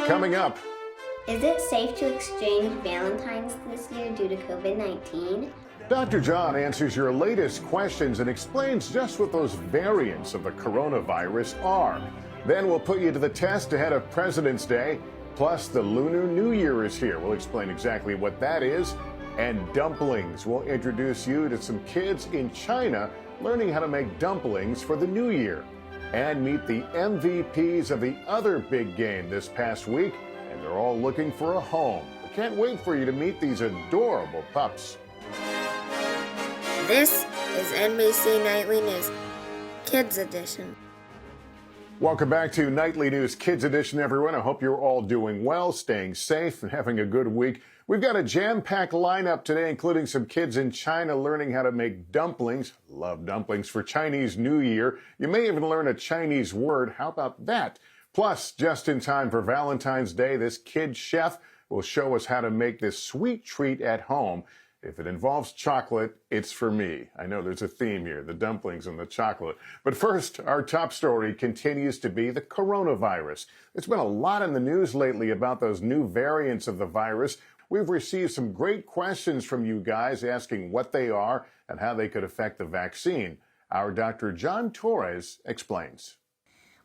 Coming up. Is it safe to exchange Valentines this year due to COVID-19? Dr. John answers your latest questions and explains just what those variants of the coronavirus are. Then we'll put you to the test ahead of President's Day. Plus, the Lunar New Year is here. We'll explain exactly what that is. And dumplings. We'll introduce you to some kids in China learning how to make dumplings for the new year. And meet the MVPs of the other big game this past week. And they're all looking for a home. We can't wait for you to meet these adorable pups. This is NBC Nightly News, Kids Edition. Welcome back to Nightly News Kids Edition, everyone. I hope you're all doing well, staying safe, and having a good week. We've got a jam-packed lineup today, including some kids in China learning how to make dumplings. Love dumplings for Chinese New Year. You may even learn a Chinese word. How about that? Plus, just in time for Valentine's Day, this kid chef will show us how to make this sweet treat at home. If it involves chocolate, it's for me. I know there's a theme here, the dumplings and the chocolate. But first, our top story continues to be the coronavirus. There's been a lot in the news lately about those new variants of the virus. We've received some great questions from you guys asking what they are and how they could affect the vaccine. Our Dr. John Torres explains.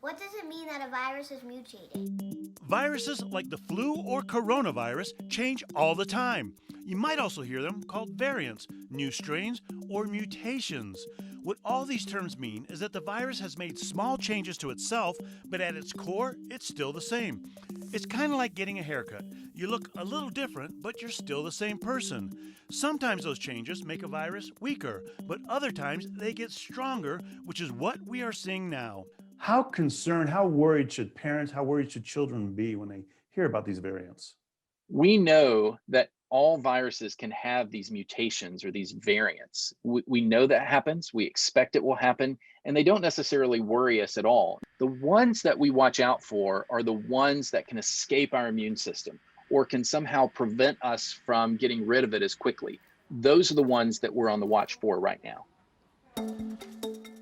What does it mean that a virus is mutated? Viruses like the flu or coronavirus change all the time. You might also hear them called variants, new strains, or mutations. What all these terms mean is that the virus has made small changes to itself, but at its core, it's still the same. It's kind of like getting a haircut. You look a little different, but you're still the same person. Sometimes those changes make a virus weaker, but other times they get stronger, which is what we are seeing now. How concerned, how worried should parents, how worried should children be when they hear about these variants? We know that all viruses can have these mutations or these variants. We know that happens, we expect it will happen, and they don't necessarily worry us at all. The ones that we watch out for are the ones that can escape our immune system or can somehow prevent us from getting rid of it as quickly. Those are the ones that we're on the watch for right now.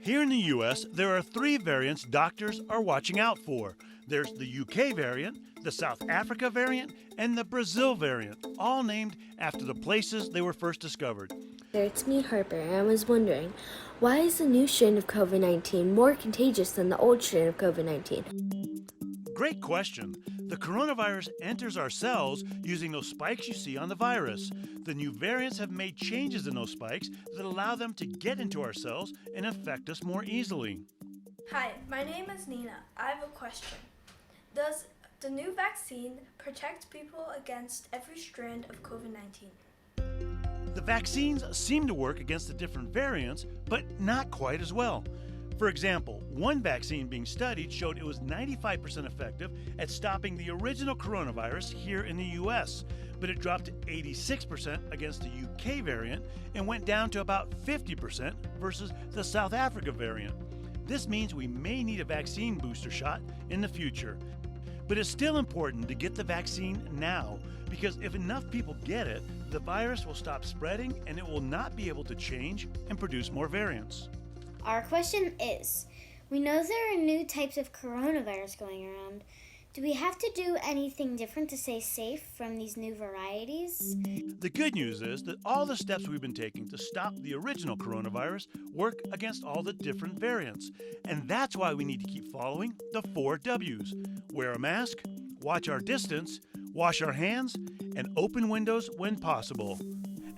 Here in the U.S., there are 3 variants doctors are watching out for. There's the UK variant, the South Africa variant, and the Brazil variant, all named after the places they were first discovered. It's me, Harper, and I was wondering, why is the new strain of COVID-19 more contagious than the old strain of COVID-19? Great question. The coronavirus enters our cells using those spikes you see on the virus. The new variants have made changes in those spikes that allow them to get into our cells and infect us more easily. Hi, my name is Nina. I have a question. Does the new vaccine protect people against every strand of COVID-19? The vaccines seem to work against the different variants, but not quite as well. For example, one vaccine being studied showed it was 95% effective at stopping the original coronavirus here in the US, but it dropped to 86% against the UK variant and went down to about 50% versus the South Africa variant. This means we may need a vaccine booster shot in the future. But it's still important to get the vaccine now, because if enough people get it, the virus will stop spreading and it will not be able to change and produce more variants. Our question is, we know there are new types of coronavirus going around. Do we have to do anything different to stay safe from these new varieties? The good news is that all the steps we've been taking to stop the original coronavirus work against all the different variants. And that's why we need to keep following the 4 W's. Wear a mask, watch our distance, wash our hands, and open windows when possible.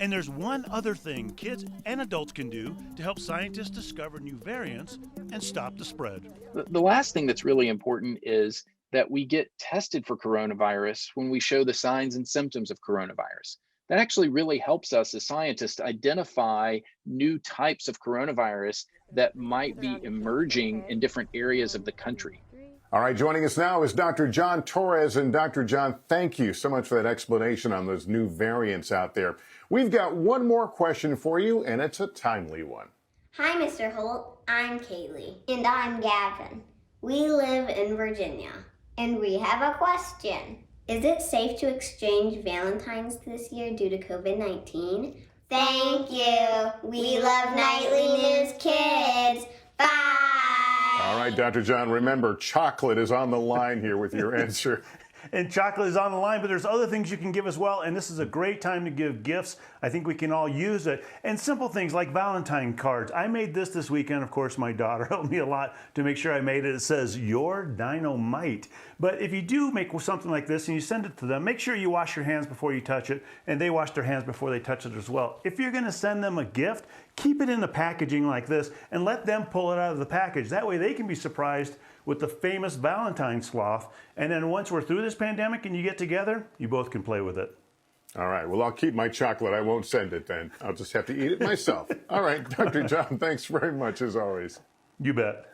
And there's one other thing kids and adults can do to help scientists discover new variants and stop the spread. The last thing that's really important is that we get tested for coronavirus when we show the signs and symptoms of coronavirus. That actually really helps us as scientists identify new types of coronavirus that might be emerging in different areas of the country. All right, joining us now is Dr. John Torres. And Dr. John, thank you so much for that explanation on those new variants out there. We've got one more question for you, and it's a timely one. Hi, Mr. Holt. I'm Kaylee. And I'm Gavin. We live in Virginia. And we have a question. Is it safe to exchange Valentines this year due to COVID-19? Thank you. We love Nightly News Kids. Bye. All right, Dr. John, remember, chocolate is on the line here with your answer. And chocolate is on the line, but there's other things you can give as well. And this is a great time to give gifts. I think we can all use it. And simple things like Valentine cards. I made this weekend. Of course, my daughter helped me a lot to make sure I made it. It says, "Your Dynamite." But if you do make something like this and you send it to them, make sure you wash your hands before you touch it, and they wash their hands before they touch it as well. If you're gonna send them a gift, keep it in the packaging like this and let them pull it out of the package. That way they can be surprised with the famous Valentine sloth. And then once we're through this pandemic and you get together, you both can play with it. All right, well, I'll keep my chocolate. I won't send it then. I'll just have to eat it myself. All right, Dr. John, thanks very much as always. You bet.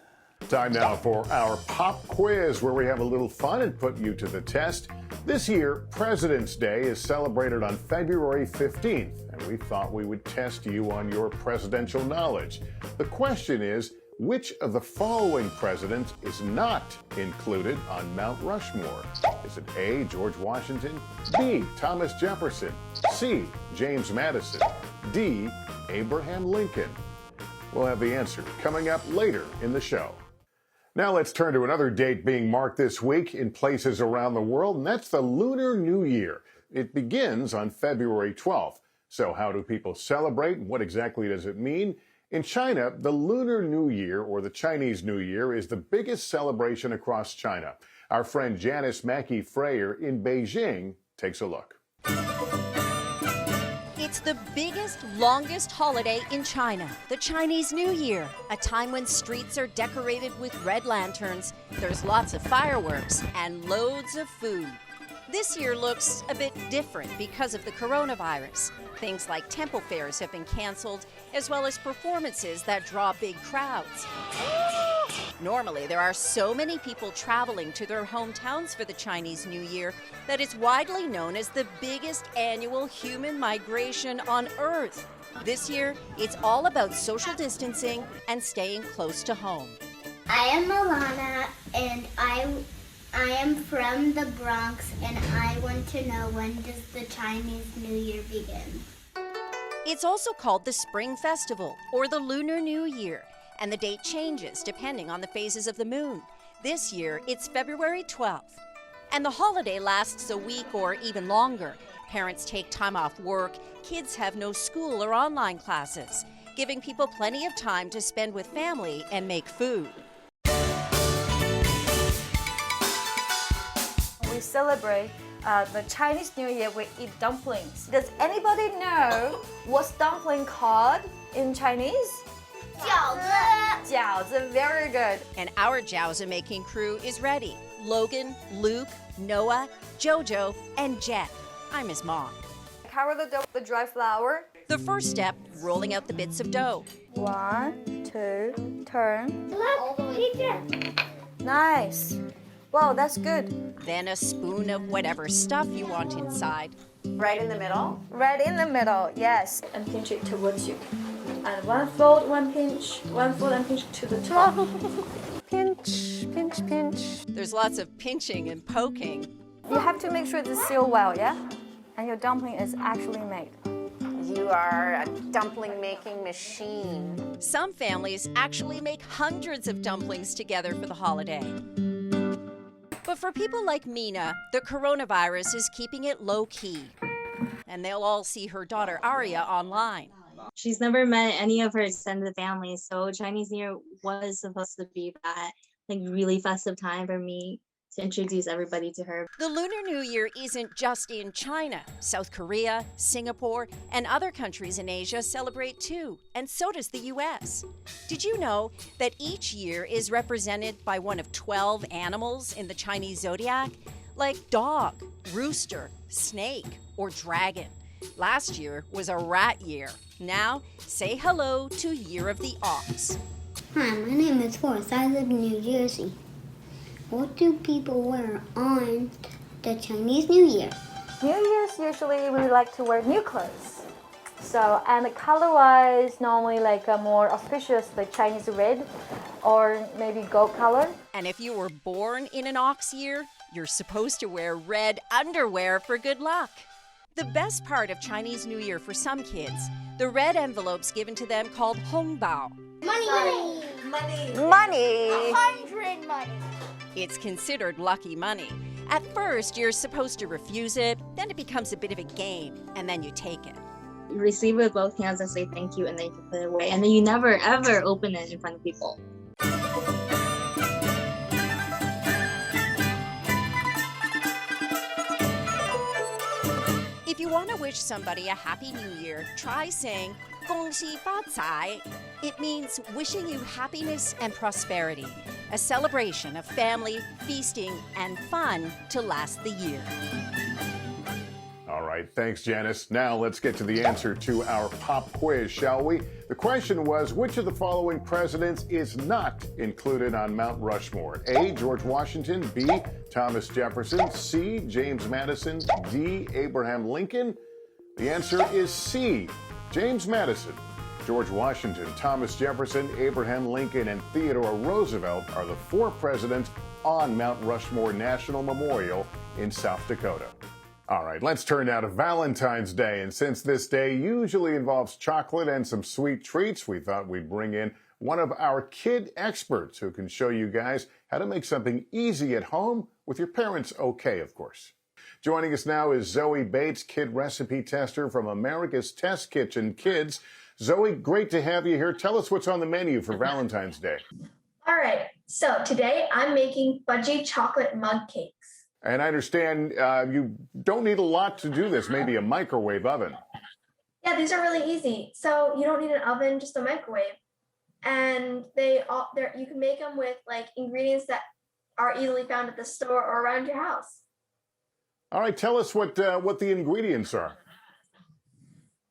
Time now for our pop quiz, where we have a little fun and put you to the test. This year, President's Day is celebrated on February 15th, and we thought we would test you on your presidential knowledge. The question is, which of the following presidents is not included on Mount Rushmore? Is it A, George Washington, B, Thomas Jefferson, C, James Madison, D, Abraham Lincoln? We'll have the answer coming up later in the show. Now let's turn to another date being marked this week in places around the world, and that's the Lunar New Year. It begins on February 12th. So how do people celebrate, and what exactly does it mean? In China, the Lunar New Year, or the Chinese New Year, is the biggest celebration across China. Our friend Janice Mackey-Freyer in Beijing takes a look. It's the biggest, longest holiday in China, the Chinese New Year, a time when streets are decorated with red lanterns, there's lots of fireworks, and loads of food. This year looks a bit different because of the coronavirus. Things like temple fairs have been canceled, as well as performances that draw big crowds. Normally, there are so many people traveling to their hometowns for the Chinese New Year that it's widely known as the biggest annual human migration on Earth. This year, it's all about social distancing and staying close to home. I am Alana, and I am from the Bronx, and I want to know, when does the Chinese New Year begin? It's also called the Spring Festival or the Lunar New Year, and the date changes depending on the phases of the moon. This year, it's February 12th. And the holiday lasts a week or even longer. Parents take time off work, kids have no school or online classes, giving people plenty of time to spend with family and make food. We celebrate the Chinese New Year. We eat dumplings. Does anybody know what's dumpling called in Chinese? 饺子. 饺子, very good. And our jiaozi making crew is ready. Logan, Luke, Noah, Jojo, and Jet. I'm his mom. Cover the dough with the dry flour. The first step, rolling out the bits of dough. 1, 2, turn. Nice. Wow, that's good. Then a spoon of whatever stuff you want inside. Right in the middle? Right in the middle, yes. And pinch it towards you. And one fold, one pinch, one fold and pinch to the top. Pinch, pinch, pinch. There's lots of pinching and poking. You have to make sure it's sealed well, yeah? And your dumpling is actually made. You are a dumpling making machine. Some families actually make hundreds of dumplings together for the holiday. But for people like Mina, the coronavirus is keeping it low-key. And they'll all see her daughter Aria online. She's never met any of her extended family, so Chinese New Year was supposed to be that really festive time for me to introduce everybody to her. The Lunar New Year isn't just in China. South Korea, Singapore, and other countries in Asia celebrate too, and so does the US. Did you know that each year is represented by one of 12 animals in the Chinese zodiac? Like dog, rooster, snake, or dragon. Last year was a rat year. Now, say hello to Year of the Ox. Hi, my name is Torres. I live in New Jersey. What do people wear on the Chinese New Year? New Year's usually we like to wear new clothes. So, and color-wise, normally like a more auspicious, like Chinese red or maybe gold color. And if you were born in an ox year, you're supposed to wear red underwear for good luck. The best part of Chinese New Year for some kids, the red envelopes given to them called hongbao. Money. 100 money. It's considered lucky money. At first, you're supposed to refuse it, then it becomes a bit of a game, and then you take it. You receive it with both hands and say thank you, and then you can put it away. And then you never, ever open it in front of people. If you want to wish somebody a Happy New Year, try saying 恭喜发财. It means wishing you happiness and prosperity, a celebration of family, feasting, and fun to last the year. All right, thanks, Janice. Now let's get to the answer to our pop quiz, shall we? The question was, which of the following presidents is not included on Mount Rushmore? A, George Washington, B, Thomas Jefferson, C, James Madison, D, Abraham Lincoln? The answer is C, James Madison. George Washington, Thomas Jefferson, Abraham Lincoln, and Theodore Roosevelt are the 4 presidents on Mount Rushmore National Memorial in South Dakota. All right, let's turn now to Valentine's Day. And since this day usually involves chocolate and some sweet treats, we thought we'd bring in one of our kid experts who can show you guys how to make something easy at home with your parents okay, of course. Joining us now is Zoe Bates, kid recipe tester from America's Test Kitchen Kids. Zoe, great to have you here. Tell us what's on the menu for Valentine's Day. All right, so today I'm making fudgy chocolate mug cakes. And I understand you don't need a lot to do this, maybe a microwave oven. Yeah, these are really easy. So you don't need an oven, just a microwave. And you can make them with like ingredients that are easily found at the store or around your house. All right, tell us what the ingredients are.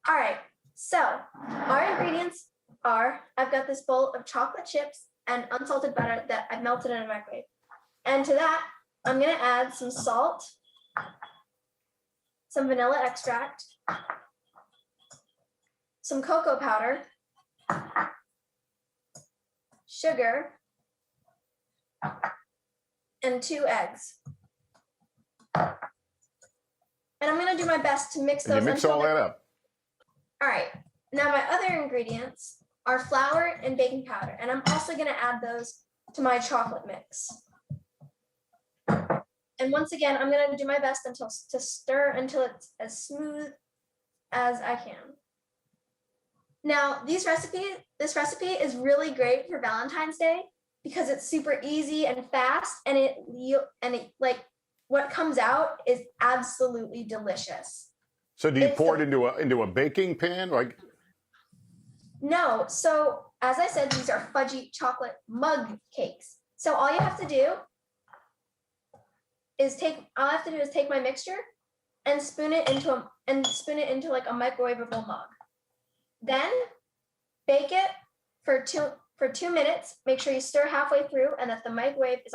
All right, so our ingredients are, I've got this bowl of chocolate chips and unsalted butter that I've melted in a microwave. And to that, I'm gonna add some salt, some vanilla extract, some cocoa powder, sugar, and 2 eggs. And I'm gonna do my best to mix those. And you mix all that up. All right, now my other ingredients are flour and baking powder, and I'm also gonna add those to my chocolate mix. And once again, I'm gonna do my best to stir until it's as smooth as I can. Now, this recipe is really great for Valentine's Day because it's super easy and fast, and it like what comes out is absolutely delicious. So do you pour it into a baking pan? Like? No. So as I said, these are fudgy chocolate mug cakes. So all you have to do is take my mixture and spoon it into like a microwavable mug. Then bake it for 2 minutes. Make sure you stir halfway through and that the microwave is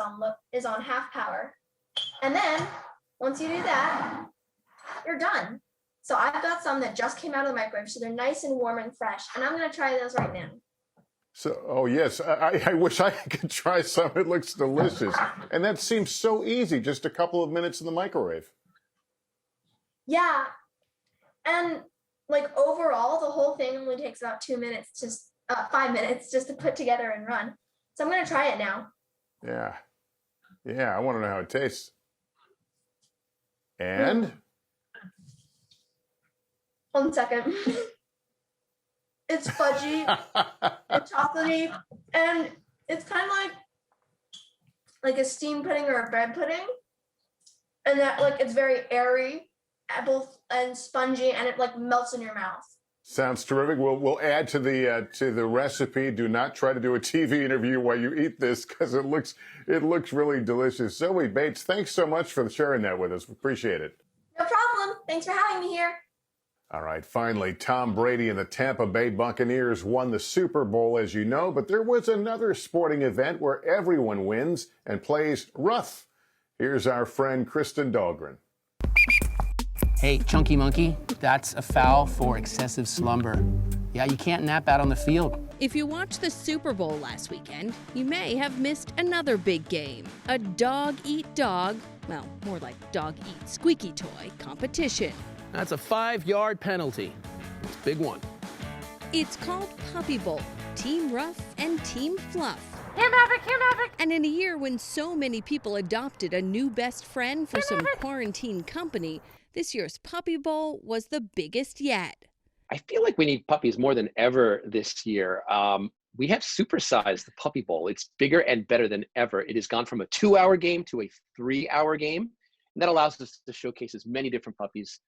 on half power. And then once you do that, you're done. So I've got some that just came out of the microwave, so they're nice and warm and fresh. And I'm gonna try those right now. So, oh yes, I wish I could try some. It looks delicious. And that seems so easy, just a couple of minutes in the microwave. Yeah. And like overall, the whole thing only takes about 2 minutes, just 5 minutes just to put together and run. So I'm gonna try it now. Yeah. Yeah, I want to know how it tastes. And? 1 second. It's fudgy and chocolatey, and it's kind of like a steamed pudding or a bread pudding, and that like it's very airy, and spongy, and it like melts in your mouth. Sounds terrific. We'll add to the recipe. Do not try to do a TV interview while you eat this because it looks really delicious. Zoe Bates, thanks so much for sharing that with us. We appreciate it. No problem. Thanks for having me here. All right, finally, Tom Brady and the Tampa Bay Buccaneers won the Super Bowl, as you know, but there was another sporting event where everyone wins and plays rough. Here's our friend Kristen Dahlgren. Hey, Chunky Monkey, that's a foul for excessive slumber. Yeah, you can't nap out on the field. If you watched the Super Bowl last weekend, you may have missed another big game. A dog-eat-dog, well, more like dog-eat-squeaky toy competition. That's a 5-yard penalty. It's a big one. It's called Puppy Bowl, Team Rough and Team Fluff. And in a year when so many people adopted a new best friend for some quarantine company, this year's Puppy Bowl was the biggest yet. I feel like we need puppies more than ever this year. We have supersized the Puppy Bowl. It's bigger and better than ever. It has gone from a 2-hour game to a 3-hour game. And that allows us to showcase as many different puppies,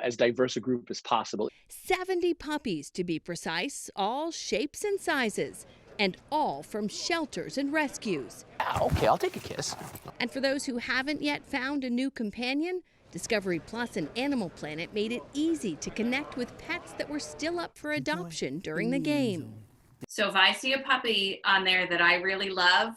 as diverse a group as possible. 70 puppies, to be precise, all shapes and sizes, and all from shelters and rescues. Okay, I'll take a kiss. And for those who haven't yet found a new companion, Discovery Plus and Animal Planet made it easy to connect with pets that were still up for adoption during the game. So if I see a puppy on there that I really love,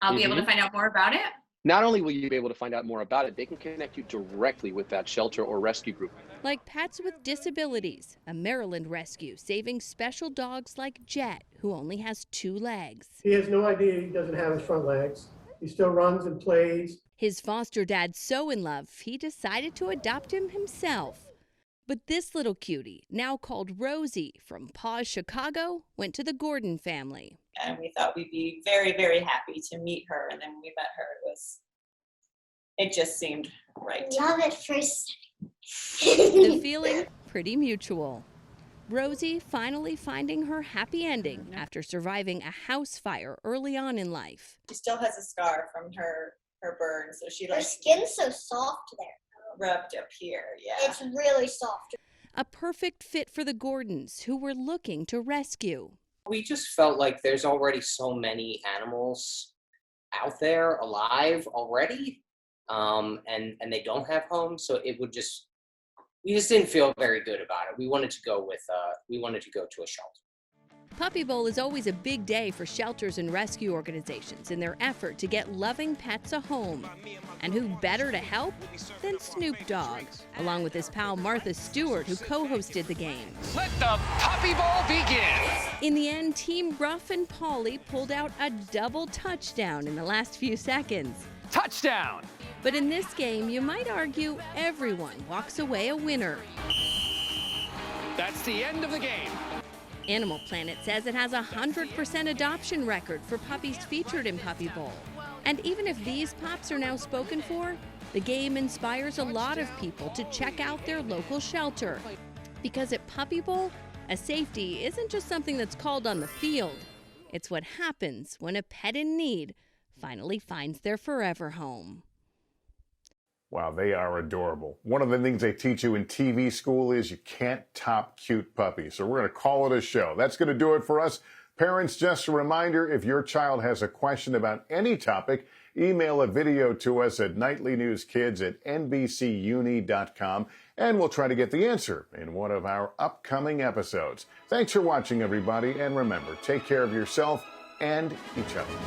I'll be able to find out more about it? Not only will you be able to find out more about it, they can connect you directly with that shelter or rescue group. Like Pets with Disabilities, a Maryland rescue saving special dogs like Jet, who only has 2 legs. He has no idea he doesn't have his front legs. He still runs and plays. His foster dad so in love, he decided to adopt him himself. But this little cutie, now called Rosie from Paws, Chicago, went to the Gordon family. And we thought we'd be very, very happy to meet her. And then when we met her, it just seemed right. Love at first The feeling, pretty mutual. Rosie finally finding her happy ending after surviving a house fire early on in life. She still has a scar from her burn, so she Her skin's so soft there. rubbed up here, yeah. It's really soft. A perfect fit for the Gordons, who were looking to rescue. We just felt like there's already so many animals out there alive already, and they don't have homes, so we just didn't feel very good about it. We wanted to go to a shelter. Puppy Bowl is always a big day for shelters and rescue organizations in their effort to get loving pets a home. And who better to help than Snoop Dogg, along with his pal Martha Stewart, who co-hosted the game. Let the Puppy Bowl begin! In the end, Team Ruff and Paulie pulled out a double touchdown in the last few seconds. Touchdown! But in this game, you might argue everyone walks away a winner. That's the end of the game. Animal Planet says it has a 100% adoption record for puppies featured in Puppy Bowl. And even if these pups are now spoken for, the game inspires a lot of people to check out their local shelter. Because at Puppy Bowl, a safety isn't just something that's called on the field. It's what happens when a pet in need finally finds their forever home. Wow, they are adorable. One of the things they teach you in TV school is you can't top cute puppies. So we're going to call it a show. That's going to do it for us. Parents, just a reminder, if your child has a question about any topic, email a video to us at nightlynewskids@nbcuni.com, and we'll try to get the answer in one of our upcoming episodes. Thanks for watching, everybody, and remember, take care of yourself and each other.